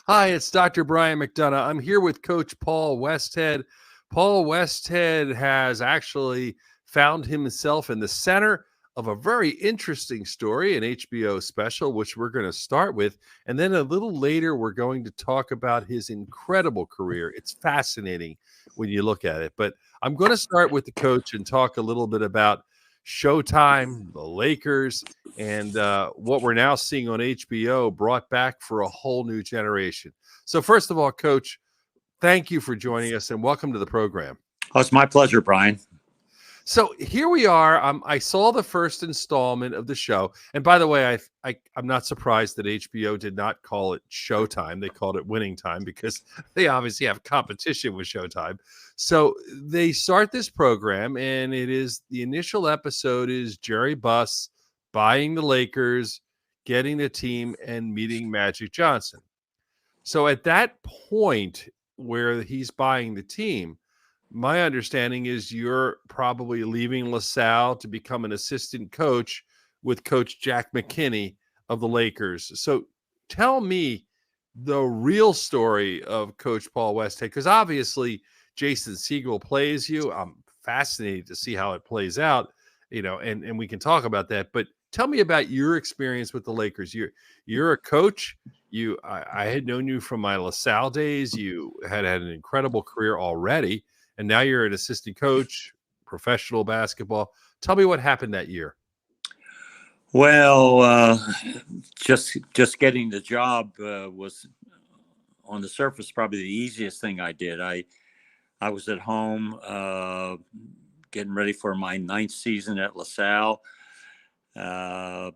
Hi, it's Dr. Brian McDonough. I'm here with Coach Paul Westhead. Paul Westhead has actually found himself in the center of a very interesting story, an HBO special, which we're going to start with. And then a little later, we're going to talk about his incredible career. It's fascinating when you look at it. But I'm going to start with the coach and talk a little bit about Showtime, the Lakers, and what we're now seeing on HBO brought back for a whole new generation. So first of all, Coach, thank you for joining us and welcome to the program. Oh, it's my pleasure, Brian. So here we are. I saw the first installment of the show. And by the way, I'm not surprised that HBO did not call it Showtime. They called it Winning Time because they obviously have competition with Showtime. So they start this program, and the initial episode is Jerry Buss buying the Lakers, getting the team, and meeting Magic Johnson. So at that point where he's buying the team, my understanding is you're probably leaving LaSalle to become an assistant coach with Coach Jack McKinney of the Lakers. So tell me the real story of Coach Paul Westhead, because obviously Jason Segal plays you. I'm fascinated to see how it plays out, and we can talk about that. But tell me about your experience with the Lakers. You're a coach. I had known you from my LaSalle days. You had an incredible career already. And now you're an assistant coach, professional basketball. Tell me what happened that year. Well, just getting the job was, on the surface, probably the easiest thing I did. I was at home getting ready for my 9th season at LaSalle. And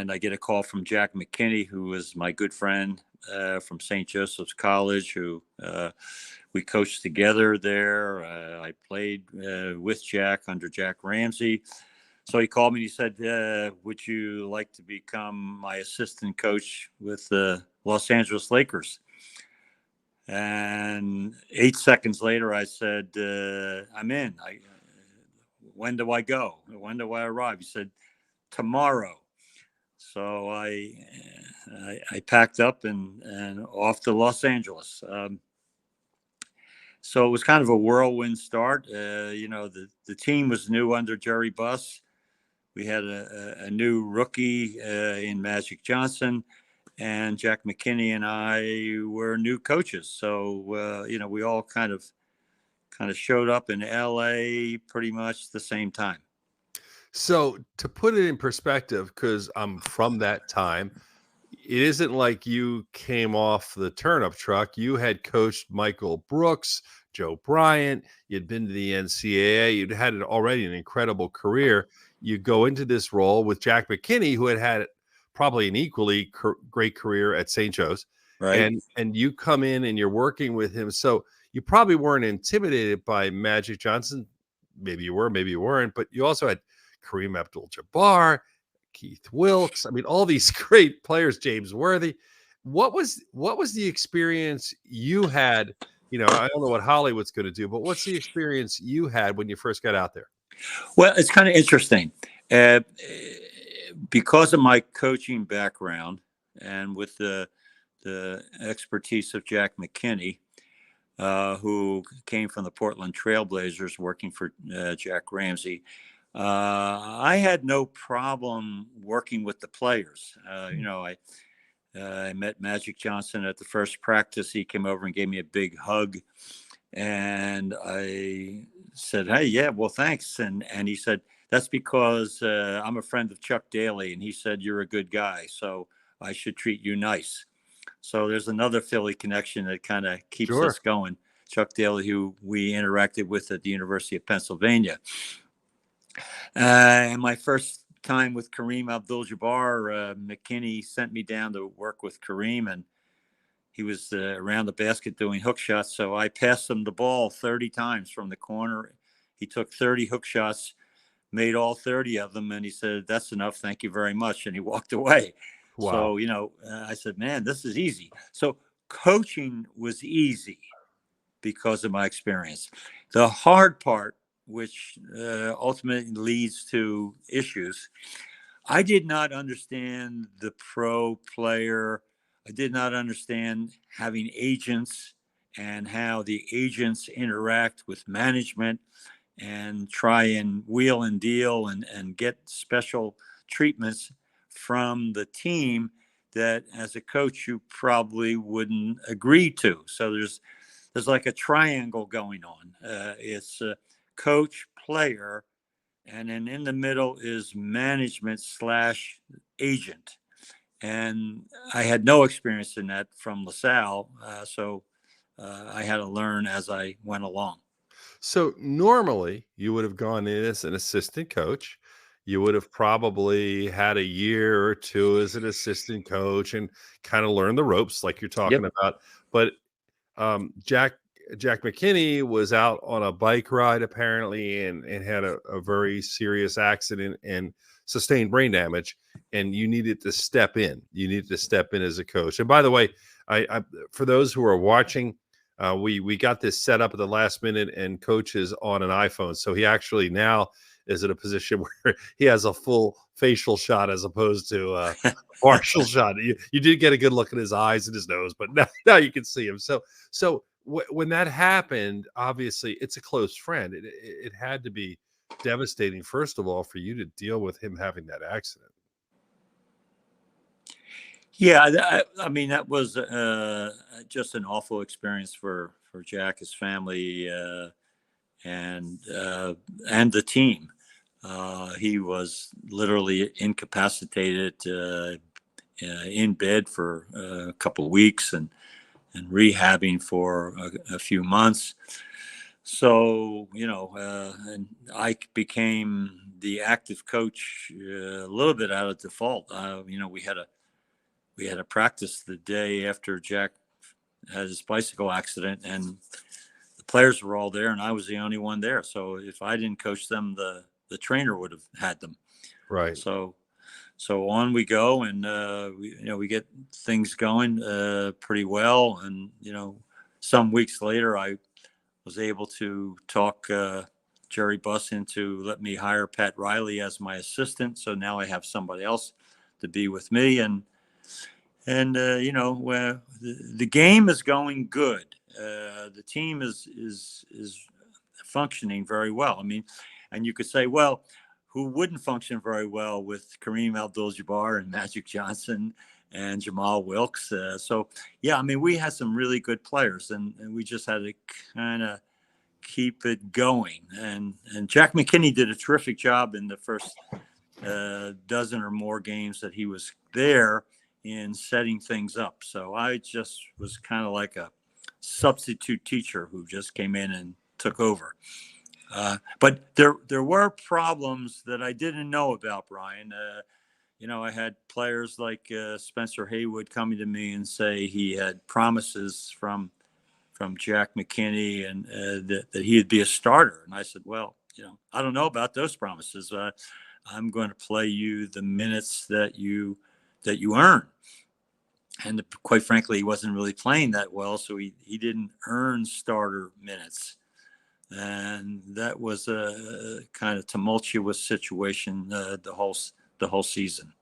I get a call from Jack McKinney, who was my good friend from St. Joseph's College, who we coached together there. I played with Jack under Jack Ramsey. So he called me and he said, would you like to become my assistant coach with the Los Angeles Lakers? And 8 seconds later, I said, I'm in. When do I go? When do I arrive? He said, tomorrow. So I packed up and off to Los Angeles. So it was kind of a whirlwind start. The team was new under Jerry Buss. We had a new rookie in Magic Johnson, and Jack McKinney and I were new coaches. So we all kind of showed up in LA pretty much the same time. So to put it in perspective, because I'm from that time, it isn't like you came off the turnip truck. You had coached Michael Brooks, Joe Bryant. You'd been to the NCAA. You'd had already an incredible career. You go into this role with Jack McKinney, who had probably an equally great career at St. Joe's. Right. And you come in and you're working with him. So you probably weren't intimidated by Magic Johnson. Maybe you were, maybe you weren't. But you also had Kareem Abdul-Jabbar, Keith Wilkes. I mean, all these great players, James Worthy. What was the experience you had? I don't know what Hollywood's going to do, but what's the experience you had when you first got out there? Well, it's kind of interesting. Because of my coaching background and with the expertise of Jack McKinney, who came from the Portland Trailblazers working for Jack Ramsey, I had no problem working with the players. I met Magic Johnson at the first practice. He came over and gave me a big hug. And I said, hey, yeah, well, thanks. And he said, that's because I'm a friend of Chuck Daly. And he said, you're a good guy, so I should treat you nice. So there's another Philly connection that kind of keeps us going. Chuck Daly, who we interacted with at the University of Pennsylvania. And my first time with Kareem Abdul-Jabbar, McKinney sent me down to work with Kareem, and he was around the basket doing hook shots. So I passed him the ball 30 times from the corner. He took 30 hook shots, made all 30 of them. And he said, that's enough. Thank you very much. And he walked away. Wow. So, I said, man, this is easy. So coaching was easy because of my experience. The hard part, which ultimately leads to issues, I did not understand the pro player. I did not understand having agents and how the agents interact with management and try and wheel and deal and get special treatments from the team that as a coach you probably wouldn't agree to. So there's like a triangle going on. It's coach, player, and then in the middle is management slash agent. And I had no experience in that from LaSalle, so I had to learn as I went along. So normally you would have gone in as an assistant coach. You would have probably had a year or two as an assistant coach and kind of learn the ropes like you're talking Yep. about. But Jack McKinney was out on a bike ride apparently and had a very serious accident and sustained brain damage. And you needed to step in. You needed to step in as a coach. And by the way, I for those who are watching, we got this set up at the last minute, and Coach is on an iPhone, so he actually now is in a position where he has a full facial shot as opposed to a partial shot. You did get a good look at his eyes and his nose, but now you can see him. So when that happened, obviously it's a close friend. It had to be devastating, first of all, for you to deal with him having that accident. Yeah, I mean that was just an awful experience for Jack, his family, and the team. He was literally incapacitated, in bed for a couple of weeks and rehabbing for a few months. So and I became the active coach a little bit out of default. We had a practice the day after Jack had his bicycle accident, and the players were all there, and I was the only one there. So if I didn't coach them, the trainer would have had them. Right. So on we go, and we get things going pretty well. And some weeks later, I was able to talk Jerry Buss into let me hire Pat Riley as my assistant. So now I have somebody else to be with me, and the game is going good. The team is functioning very well. I mean, and you could say, well, who wouldn't function very well with Kareem Abdul-Jabbar and Magic Johnson and Jamal Wilkes? So yeah, I mean, we had some really good players, and we just had to kind of keep it going. And Jack McKinney did a terrific job in the first dozen or more games that he was there in setting things up. So I just was kind of like a substitute teacher who just came in and took over. But there were problems that I didn't know about, Brian. I had players like Spencer Haywood coming to me and say he had promises from Jack McKinney and that he'd be a starter. And I said, well, I don't know about those promises. I'm going to play you the minutes that you earn. And quite frankly, he wasn't really playing that well, so he didn't earn starter minutes. And that was a kind of tumultuous situation the whole season.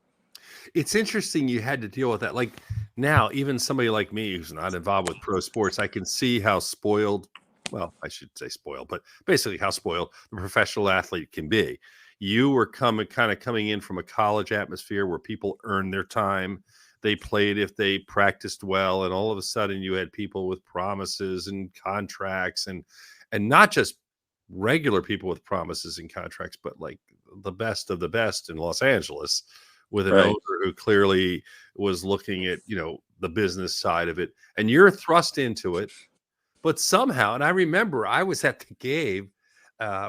It's interesting you had to deal with that. Like now, even somebody like me who's not involved with pro sports, I can see how spoiled, well, I should say spoiled, but basically how spoiled the professional athlete can be. You were coming in from a college atmosphere where people earned their time. They played if they practiced well, and all of a sudden you had people with promises and contracts and not just regular people with promises and contracts, but like the best of the best in Los Angeles with an owner who clearly was looking at, the business side of it, and you're thrust into it. But somehow, and I remember I was at the game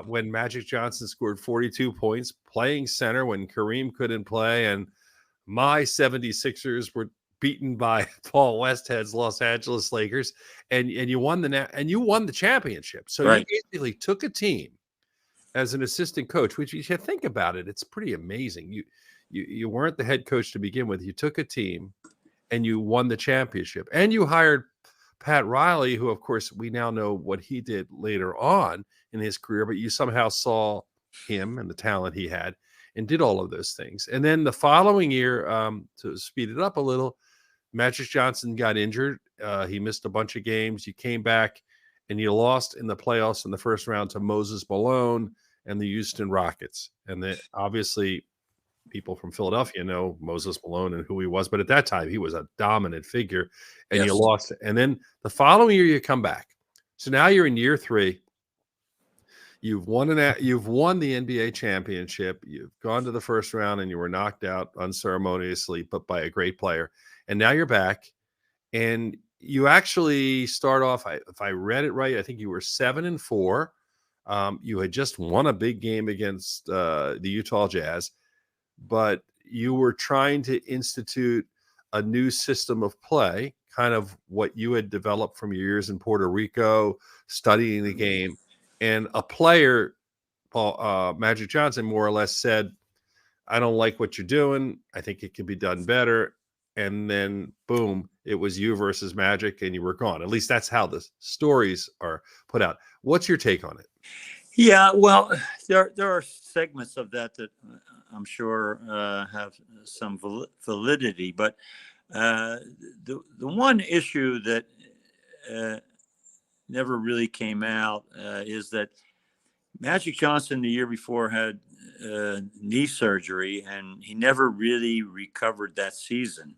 when Magic Johnson scored 42 points playing center when Kareem couldn't play, and my 76ers were beaten by Paul Westhead's Los Angeles Lakers, and you won the championship. So you basically took a team as an assistant coach, which you should think about it. It's pretty amazing. You weren't the head coach to begin with. You took a team and you won the championship, and you hired Pat Riley, who of course we now know what he did later on in his career, but you somehow saw him and the talent he had and did all of those things. And then the following year, to speed it up a little, Magic Johnson got injured. He missed a bunch of games. You came back and you lost in the playoffs in the first round to Moses Malone and the Houston Rockets. And then obviously people from Philadelphia know Moses Malone and who he was. But at that time, he was a dominant figure, and Yes. you lost. And then the following year, you come back. So now you're in year 3. You've won the NBA championship. You've gone to the first round and you were knocked out unceremoniously, but by a great player. And now you're back, and you actually start off. If I read it right, I think you were 7-4. You had just won a big game against the Utah Jazz, but you were trying to institute a new system of play, kind of what you had developed from your years in Puerto Rico, studying the game. And a player, Magic Johnson, more or less said, I don't like what you're doing. I think it could be done better. And then, boom, it was you versus Magic, and you were gone. At least that's how the stories are put out. What's your take on it? Yeah, well, there are segments of that I'm sure have some validity, but the one issue that never really came out is that Magic Johnson the year before had knee surgery, and he never really recovered that season.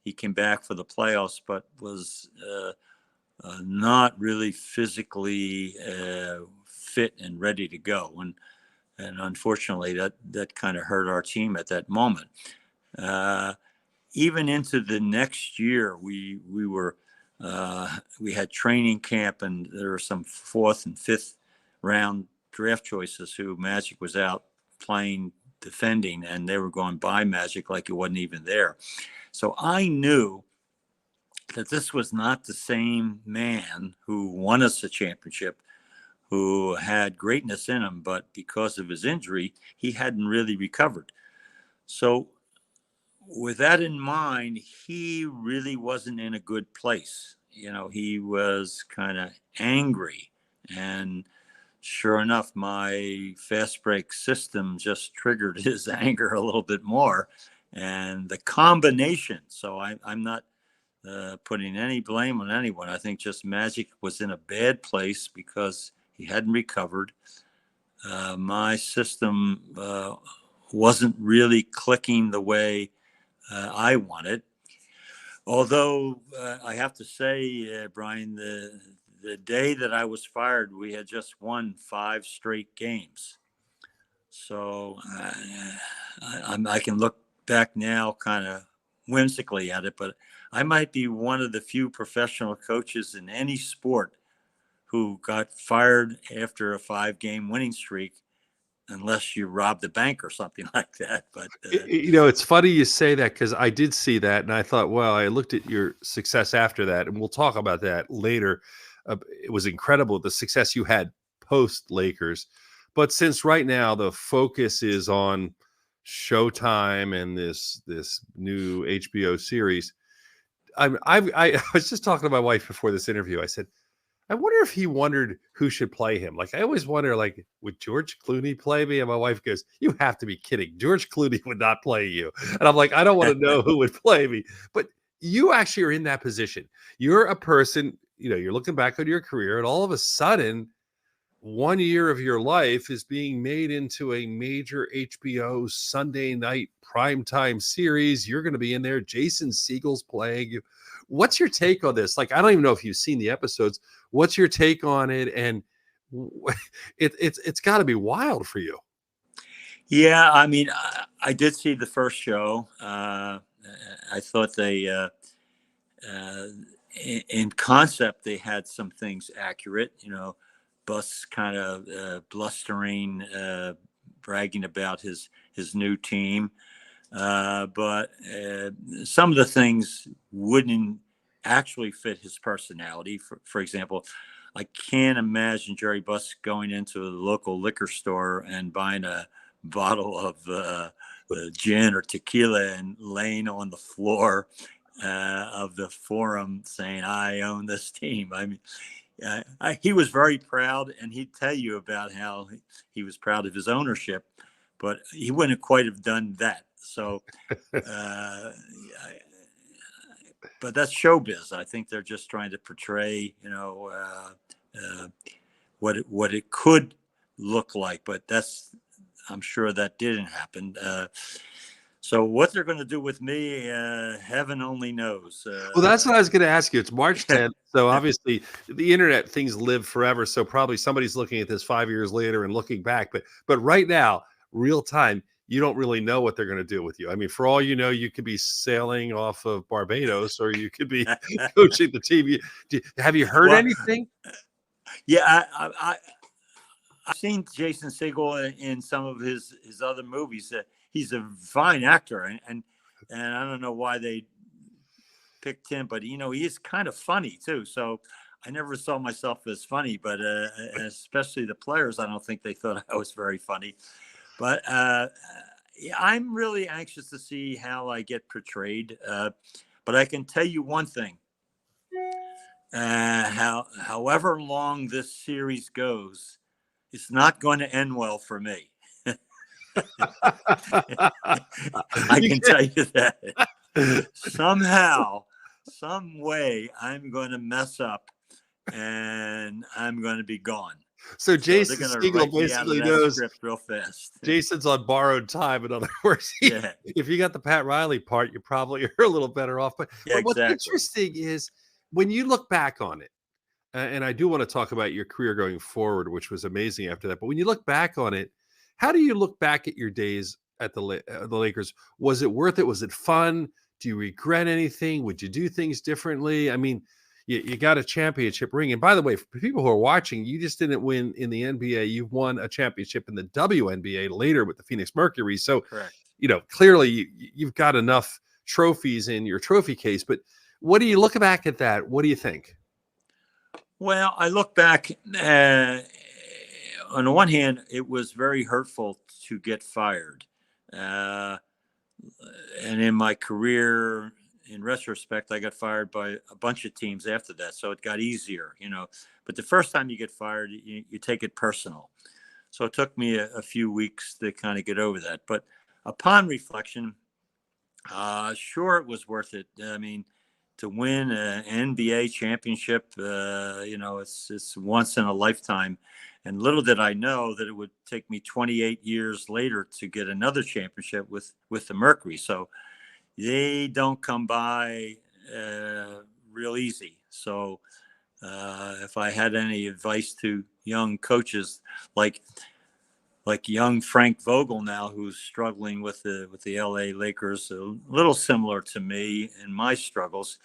He came back for the playoffs, but was not really physically fit and ready to go. And unfortunately, that kind of hurt our team at that moment. Even into the next year, we had training camp, and there were some 4th and 5th round draft choices who Magic was out playing, defending, and they were going by Magic like he wasn't even there. So I knew that this was not the same man who won us a championship, who had greatness in him, but because of his injury, he hadn't really recovered. So with that in mind, he really wasn't in a good place. You know, he was kind of angry, and sure enough, my fast break system just triggered his anger a little bit more. And the combination, so I'm not putting any blame on anyone. I think just Magic was in a bad place because he hadn't recovered. My system wasn't really clicking the way I wanted. Although I have to say, Brian, the day that I was fired, we had just won 5 straight games. So I can look back now kind of whimsically at it, but I might be one of the few professional coaches in any sport who got fired after a 5-game winning streak, unless you robbed the bank or something like that. But it's funny you say that, because I did see that, and I thought, well, I looked at your success after that, and we'll talk about that later. It was incredible, the success you had post Lakers. But since right now the focus is on Showtime and this new HBO series, I was just talking to my wife before this interview. I said, I wonder if he wondered who should play him. Like, I always wonder, like, would George Clooney play me? And my wife goes, you have to be kidding. George Clooney would not play you. And I'm like, I don't want to know who would play me. But you actually are in that position. You're a person, you're looking back on your career, and all of a sudden, 1 year of your life is being made into a major HBO Sunday night primetime series. You're going to be in there. Jason Segal's playing you. What's your take on this? Like, I don't even know if you've seen the episodes. What's your take on it? And it's got to be wild for you. Yeah, I mean, I did see the first show. I thought they, in concept, they had some things accurate. Buss kind of blustering, bragging about his new team. But some of the things wouldn't actually fit his personality. For example, I can't imagine Jerry Buss going into the local liquor store and buying a bottle of gin or tequila and laying on the floor of the forum saying, I own this team. I mean, he was very proud, and he'd tell you about how he was proud of his ownership, but he wouldn't quite have done that. So but that's showbiz. I think they're just trying to portray, what it could look like. But I'm sure that didn't happen. So what they're going to do with me, heaven only knows. Well, that's what I was going to ask you. It's March 10th. So obviously the internet things live forever. So probably somebody's looking at this 5 years later and looking back. But right now, real time, you don't really know what they're going to do with you. I mean, for all you know, you could be sailing off of Barbados, or you could be coaching the team. Have you heard anything? Yeah, I've seen Jason Segal in some of his other movies. He's a fine actor, and I don't know why they picked him, but he is kind of funny too. So I never saw myself as funny, but especially the players, I don't think they thought I was very funny. But I'm really anxious to see how I get portrayed. But I can tell you one thing. However long this series goes, it's not going to end well for me. I can tell you that. Somehow, some way, I'm going to mess up and I'm going to be gone. So Jason Segal basically knows real fast. Jason's on borrowed time. In other words, if you got the Pat Riley part, you probably are a little better off. But what's interesting is when you look back on it, and I do want to talk about your career going forward, which was amazing after that. But when you look back on it, how do you look back at your days at the Lakers? Was it worth it? Was it fun? Do you regret anything? Would you do things differently? I mean, you got a championship ring. And by the way, for people who are watching, you just didn't win in the NBA. You've won a championship in the WNBA later with the Phoenix Mercury. So, correct. Clearly you've got enough trophies in your trophy case. But what do you look back at that? What do you think? Well, I look back, on the one hand, it was very hurtful to get fired. And in my career, in retrospect, I got fired by a bunch of teams after that. So it got easier, But the first time you get fired, you take it personal. So it took me a few weeks to kind of get over that. But upon reflection, sure, it was worth it. I mean, to win an NBA championship, it's once in a lifetime. And little did I know that it would take me 28 years later to get another championship with the Mercury. So they don't come by real easy. So if I had any advice to young coaches like young Frank Vogel now, who's struggling with the LA Lakers, a little similar to me in my struggles,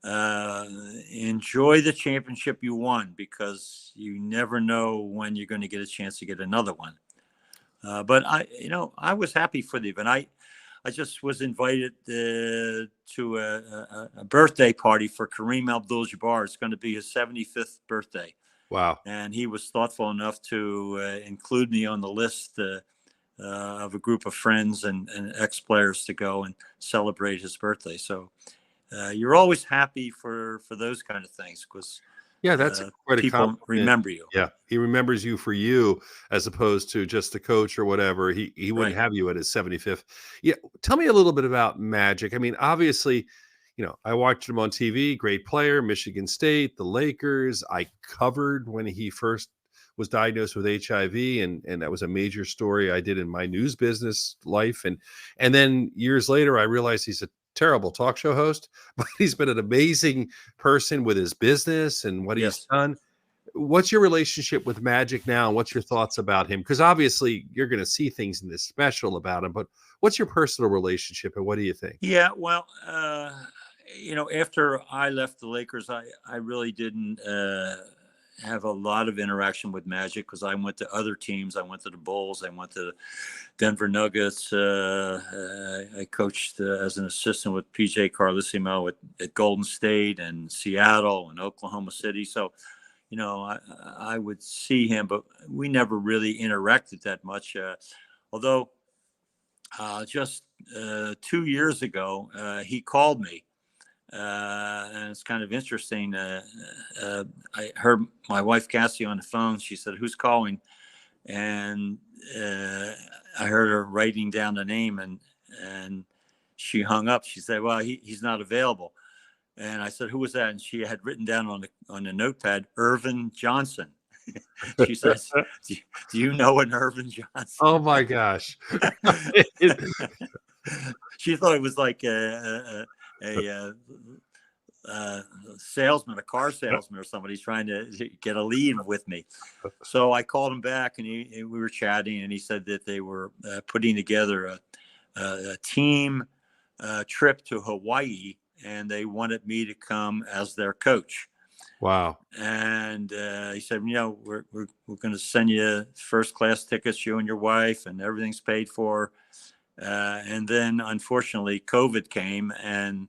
enjoy the championship you won, because you never know when you're going to get a chance to get another one. But I was happy for the event. I just was invited to a birthday party for Kareem Abdul-Jabbar. It's going to be his 75th birthday. Wow. And he was thoughtful enough to include me on the list of a group of friends and ex-players to go and celebrate his birthday. So you're always happy for those kind of things, because that's quite a people remember you. Yeah, he remembers you for you as opposed to just the coach or whatever. He wouldn't have you at his 75th. Yeah, tell me a little bit about Magic. I mean, obviously, I watched him on TV. Great player, Michigan State, the Lakers. I covered when he first was diagnosed with HIV, and that was a major story I did in my news business life. And then years later, I realized he's a terrible talk show host, but he's been an amazing person with his business and what he's done. What's your relationship with Magic now? And what's your thoughts about him? Because obviously you're going to see things in this special about him, but what's your personal relationship and what do you think? Yeah, well, after I left the Lakers, I really didn't have a lot of interaction with Magic, because I went to other teams. I went to the Bulls. I went to Denver Nuggets. I coached as an assistant with PJ Carlesimo at Golden State and Seattle and Oklahoma City. So, I would see him, but we never really interacted that much. Although just 2 years ago, he called me. And it's kind of interesting. I heard my wife Cassie on the phone. She said, "Who's calling?" And I heard her writing down the name, and she hung up. She said, "Well, he's not available." And I said, "Who was that?" And she had written down on the notepad, Irvin Johnson. She says, "Do you know an Irvin Johnson?" Oh my gosh. She thought it was like a salesman, a car salesman or somebody trying to get a lead with me. So I called him back, and we were chatting, and he said that they were putting together a team trip to Hawaii, and they wanted me to come as their coach. Wow. And he said, we're going to send you first class tickets, you and your wife, and everything's paid for. And then, unfortunately, COVID came, and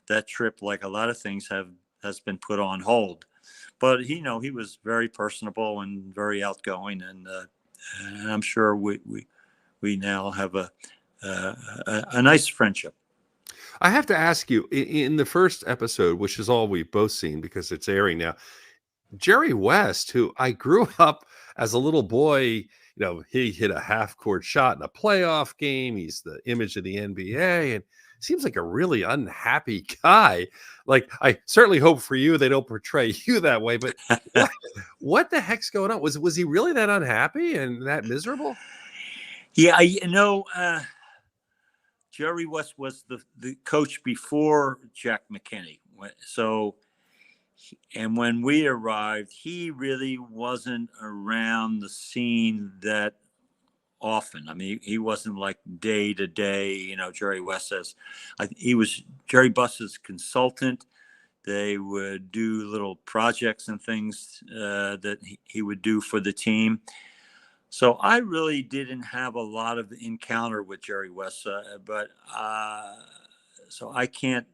that trip, like a lot of things, has been put on hold. But he was very personable and very outgoing, and I'm sure we now have a nice friendship. I have to ask you, in the first episode, which is all we've both seen because it's airing now, Jerry West, who I grew up as a little boy, he hit a half-court shot in a playoff game. He's the image of the NBA, and seems like a really unhappy guy. Like, I certainly hope for you they don't portray you that way, but what the heck's going on? Was he really that unhappy and that miserable? Yeah, Jerry West was the coach before Jack McKinney. So, and when we arrived, he really wasn't around the scene that often. I mean, he wasn't like day to day, Jerry West says. He was Jerry Buss's consultant. They would do little projects and things that he would do for the team. So I really didn't have a lot of encounter with Jerry West, but so I can't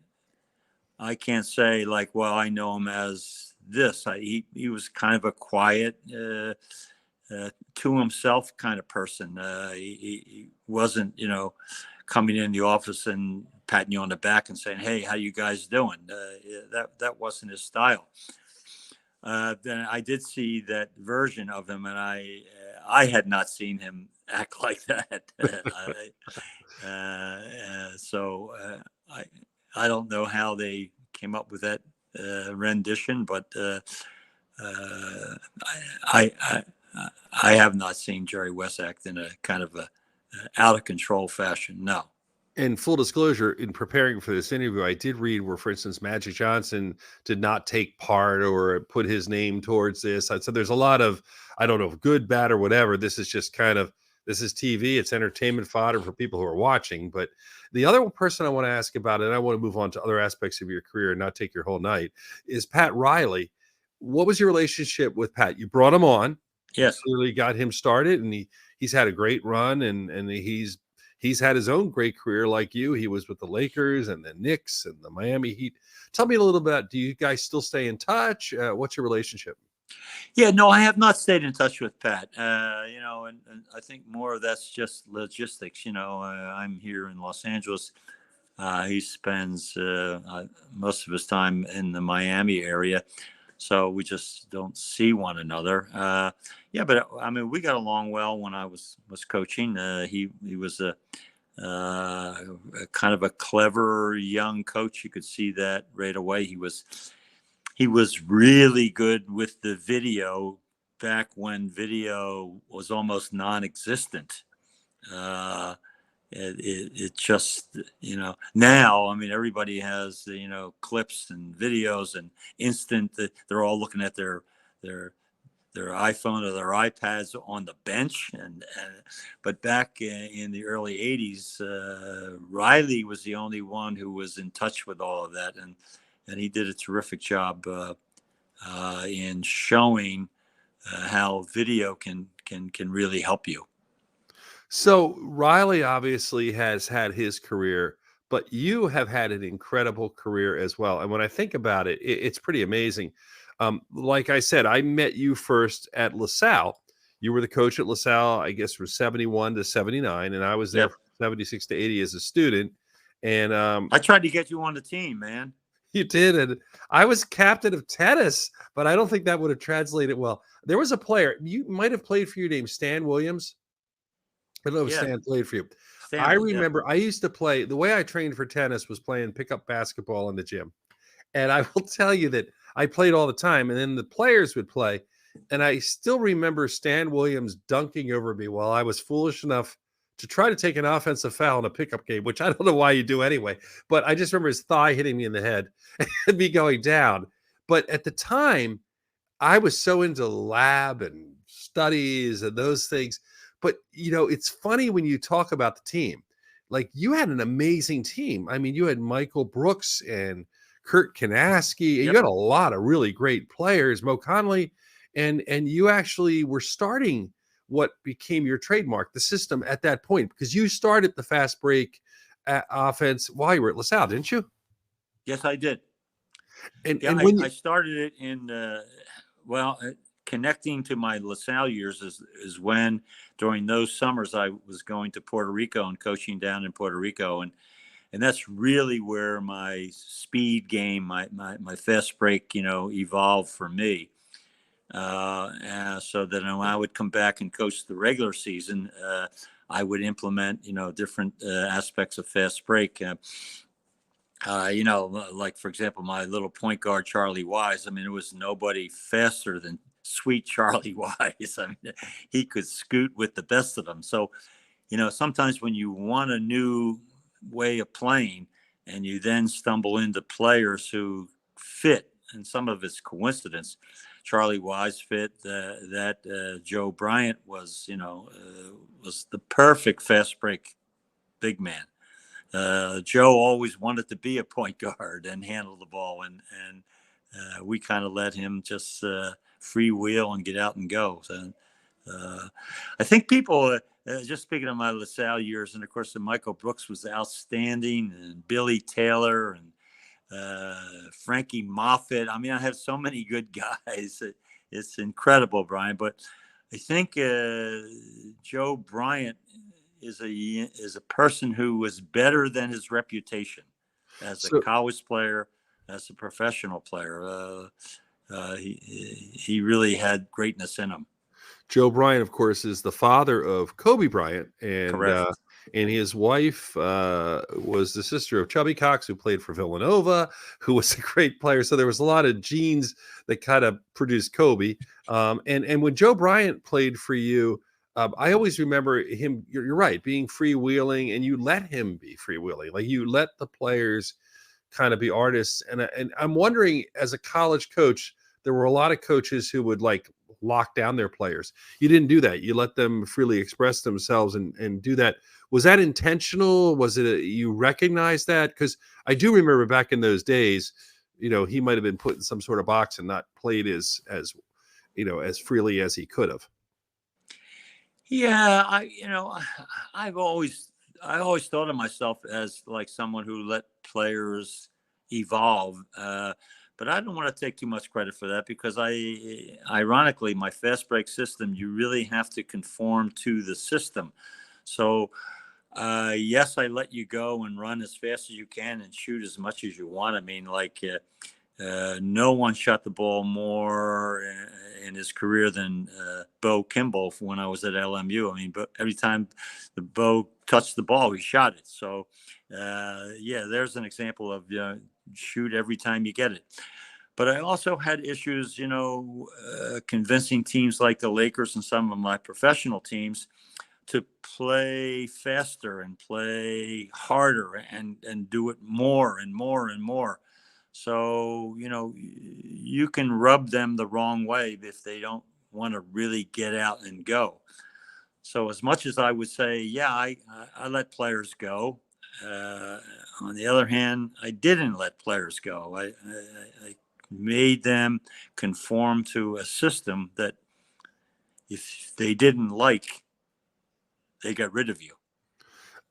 say like, well, I know him as this. He was kind of a quiet, to himself kind of person. He wasn't, coming in the office and patting you on the back and saying, "Hey, how you guys doing?" That wasn't his style. Then I did see that version of him, and I had not seen him act like that. So I don't know how they came up with that rendition, but I have not seen Jerry West act in a kind of a out of control fashion. No. And full disclosure, in preparing for this interview, I did read where, for instance, Magic Johnson did not take part or put his name towards this. So there's a lot of, I don't know, good, bad, or whatever. This is just this is TV. It's entertainment fodder for people who are watching. But the other person I want to ask about, and I want to move on to other aspects of your career and not take your whole night, is Pat Riley. What was your relationship with Pat? You brought him on. Yes. Clearly got him started, and he's had a great run, and he's had his own great career like you. He was with the Lakers and the Knicks and the Miami Heat. Tell me a little bit. Do you guys still stay in touch? What's your relationship? Yeah, no, I have not stayed in touch with Pat. And I think more of that's just logistics. I'm here in Los Angeles. He spends most of his time in the Miami area. So we just don't see one another. But I mean, we got along well when I was coaching. He was a kind of a clever young coach. You could see that right away. He was really good with the video back when video was almost non-existent. It just, now, I mean, everybody has, clips and videos and instant, they're all looking at their iPhone or their iPads on the bench. But back in the early 80s, Riley was the only one who was in touch with all of that. And he did a terrific job in showing how video can really help you. So Riley obviously has had his career, but you have had an incredible career as well. And when I think about it, it's pretty amazing. Like I said, I met you first at LaSalle. You were the coach at LaSalle, I guess, from 71 to 79, and I was there from 76 to 80 as a student. And I tried to get you on the team, man. You did, and I was captain of tennis, but I don't think that would have translated well. There was a player you might have played for you named Stan Williams. I don't know if Stan played for you. I remember I used to play, the way I trained for tennis was playing pickup basketball in the gym. And I will tell you that I played all the time, and then the players would play. And I still remember Stan Williams dunking over me while I was foolish enough to try to take an offensive foul in a pickup game, which I don't know why you do anyway. But I just remember his thigh hitting me in the head and me going down. But at the time, I was so into lab and studies and those things. But, it's funny when you talk about the team. Like, you had an amazing team. I mean, you had Michael Brooks and Kurt Kanaski. And Yep. you had a lot of really great players, Mo Conley, and you actually were starting what became your trademark, the system at that point, because you started the fast break offense while you were at LaSalle, didn't you? Yes, I did. And Yeah, when I started it in connecting to my LaSalle years is when during those summers I was going to Puerto Rico and coaching down in Puerto Rico, and that's really where my speed game, my fast break, evolved for me. So that when I would come back and coach the regular season, I would implement, different aspects of fast break. Like, for example, my little point guard, Charlie Wise. I mean, there was nobody faster than sweet Charlie Wise. I mean, he could scoot with the best of them. So, sometimes when you want a new way of playing and you then stumble into players who fit, and some of it's coincidence. Charlie Wise fit Joe Bryant was the perfect fast break big man. Joe always wanted to be a point guard and handle the ball, and we kind of let him just freewheel and get out and go. So, I think people, just speaking of my LaSalle years, and of course, Michael Brooks was outstanding, and Billy Taylor and Frankie Moffitt. I mean, I have so many good guys. It's incredible, Brian. But I think Joe Bryant is a person who was better than his reputation as a college player, as a professional player. He really had greatness in him. Joe Bryant, of course, is the father of Kobe Bryant, Correct. And his wife was the sister of Chubby Cox, who played for Villanova, who was a great player. So there was a lot of genes that kind of produced Kobe. And when Joe Bryant played for you, I always remember him. You're right, being freewheeling, and you let him be freewheeling. Like, you let the players kind of be artists. And I'm wondering, as a college coach, there were a lot of coaches who would lock down their players. You didn't do that. You let them freely express themselves and do that. Was that intentional? Was it you recognize that? Because I do remember back in those days, he might have been put in some sort of box and not played as freely as he could have. Yeah, I always thought of myself as like someone who let players evolve. But I don't want to take too much credit for that, because ironically, my fast break system, you really have to conform to the system. So, yes, I let you go and run as fast as you can and shoot as much as you want. I mean, no one shot the ball more in his career than Bo Kimball when I was at LMU. I mean, but every time the Bo touched the ball, he shot it. So, there's an example of shoot every time you get it. But I also had issues, convincing teams like the Lakers and some of my professional teams to play faster and play harder and do it more and more and more. So, you can rub them the wrong way if they don't want to really get out and go. So as much as I would say, yeah, I let players go, on the other hand, I didn't let players go. I made them conform to a system that if they didn't like, they got rid of you.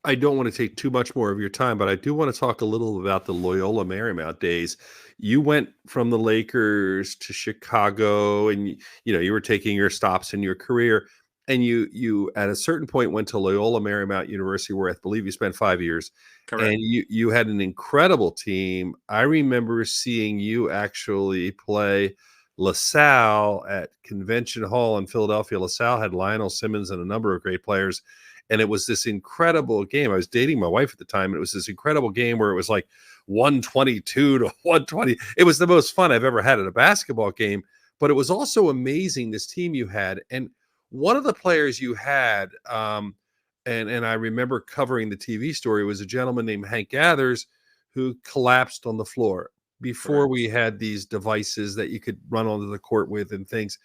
I don't want to take too much more of your time, but I do want to talk a little about the Loyola Marymount days. You went from the Lakers to Chicago, and you were taking your stops in your career, and you at a certain point went to Loyola Marymount University, where I believe you spent 5 years. Correct. And you had an incredible team. I remember seeing you actually play LaSalle at Convention Hall in Philadelphia. LaSalle had Lionel Simmons and a number of great players. And it was this incredible game. I was dating my wife at the time. And it was this incredible game where it was like 122 to 120. It was the most fun I've ever had at a basketball game, but it was also amazing, this team you had. And one of the players you had, and I remember covering the TV story, was a gentleman named Hank Gathers who collapsed on the floor before Correct. we had these devices that you could run onto the court with and things.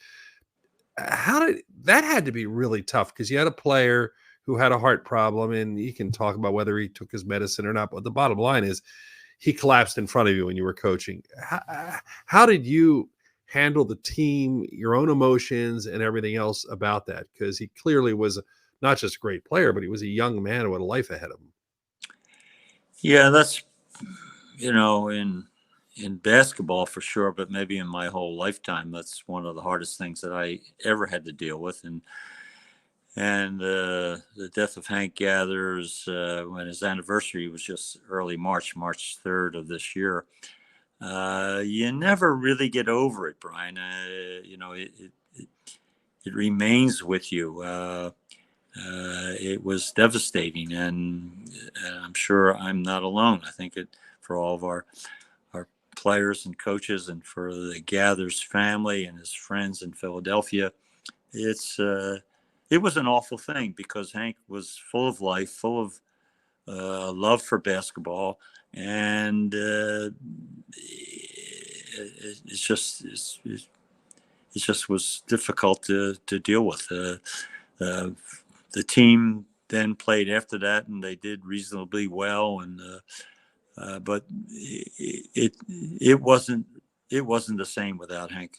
How did that had to be really tough, because you had a player who had a heart problem, and you can talk about whether he took his medicine or not, but the bottom line is he collapsed in front of you when you were coaching. How did you handle the team, your own emotions, and everything else about that? Because he clearly was not just a great player, but he was a young man who had a life ahead of him. Yeah, that's, in basketball for sure, but maybe in my whole lifetime, that's one of the hardest things that I ever had to deal with. And the death of Hank Gathers, when his anniversary was just early March 3rd of this year. You never really get over it, Brian. It remains with you. It was devastating, and I'm sure I'm not alone. I think for all of our players and coaches, and for the Gathers family and his friends in Philadelphia, it was an awful thing, because Hank was full of life, full of love for basketball, and it just was difficult to deal with. The team then played after that, and they did reasonably well, and but it wasn't the same without Hank.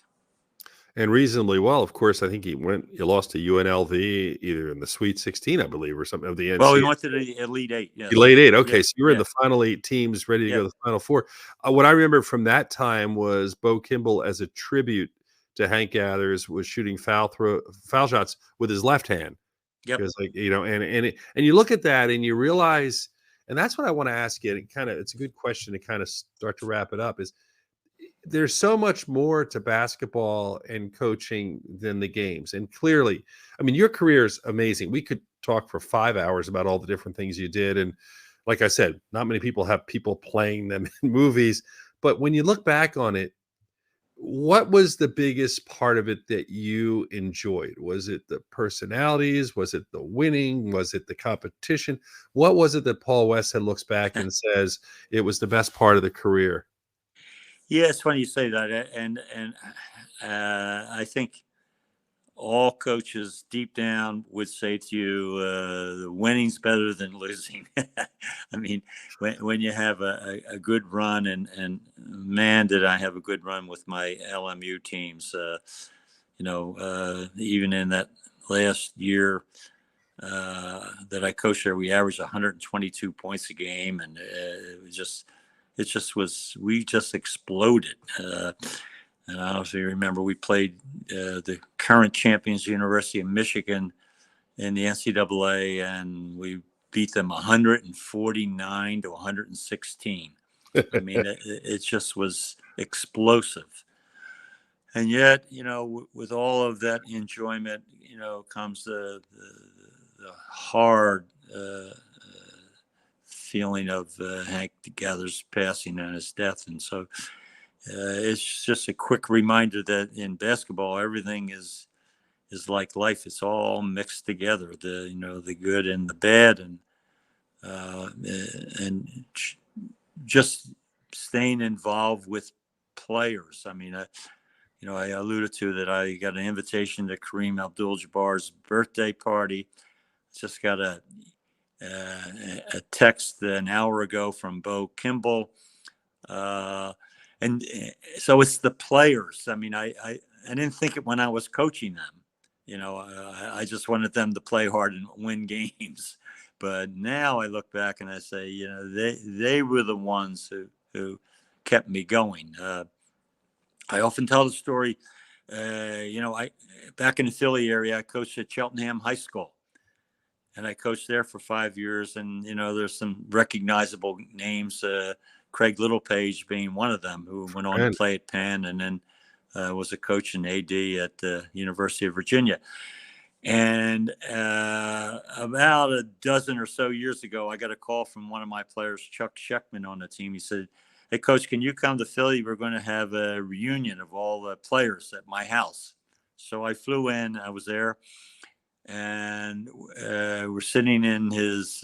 And reasonably well, of course. I think you lost to UNLV either in the Sweet 16, I believe, or something of the NCAA. Well, we went to the Elite Eight. Yeah. Elite Eight. Okay, Yeah. so you were in the final 8 teams, ready to go to the Final Four. What I remember from that time was Bo Kimball, as a tribute to Hank Gathers, was shooting foul shots with his left hand. Yep. Because, and you look at that and you realize, and that's what I want to ask you. It's a good question to kind of start to wrap it up. Is there's so much more to basketball and coaching than the games. And clearly, I mean, your career is amazing. We could talk for 5 hours about all the different things you did. And like I said, not many people have people playing them in movies. But when you look back on it, what was the biggest part of it that you enjoyed? Was it the personalities? Was it the winning? Was it the competition? What was it that Paul Westhead looks back and says it was the best part of the career? Yeah, it's funny you say that, and I think all coaches deep down would say to you, winning's better than losing. I mean, when you have a good run, and man, did I have a good run with my LMU teams. Even in that last year that I coached there, we averaged 122 points a game, and we just exploded. And I also remember we played the current champions, University of Michigan, in the NCAA, and we beat them 149 to 116. I mean, it just was explosive. And yet, with all of that enjoyment, comes the hard feeling of Hank Gathers passing and his death. And so it's just a quick reminder that in basketball, everything is like life. It's all mixed together, the good and the bad, and just staying involved with players. I mean, I alluded to that I got an invitation to Kareem Abdul-Jabbar's birthday party. Just got a text an hour ago from Bo Kimball. And so it's the players. I mean, I didn't think it when I was coaching them. I just wanted them to play hard and win games. But now I look back and I say, they were the ones who kept me going. I often tell the story, I back in the Philly area, I coached at Cheltenham High School. And I coached there for 5 years. And, there's some recognizable names, Craig Littlepage being one of them, who went on to play at Penn, and then was a coach and AD at the University of Virginia. And about a dozen or so years ago, I got a call from one of my players, Chuck Sheckman, on the team. He said, "Hey, Coach, can you come to Philly? We're going to have a reunion of all the players at my house." So I flew in. I was there, and we're sitting in his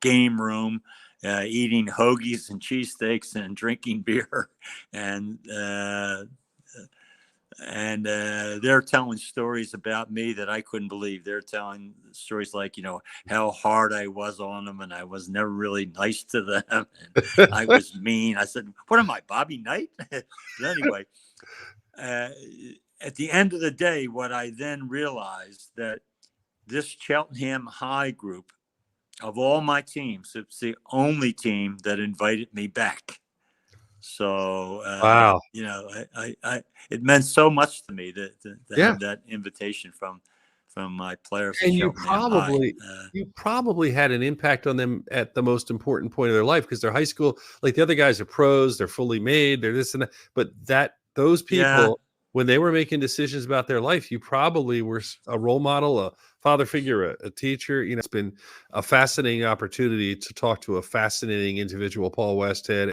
game room, eating hoagies and cheesesteaks and drinking beer, and they're telling stories about me that I couldn't believe. They're telling stories like, how hard I was on them, and I was never really nice to them, and I was mean. I said, "What am I, Bobby Knight?" But anyway, at the end of the day, what I then realized that this Cheltenham High group, of all my teams, it's the only team that invited me back. So, Wow. it meant so much to me to have that invitation from my players. And you probably had an impact on them at the most important point of their life, because they're high school, like the other guys are pros, they're fully made, they're this and that. But those people, when they were making decisions about their life, you probably were a role model, a father figure, a teacher. It's been a fascinating opportunity to talk to a fascinating individual, Paul Westhead.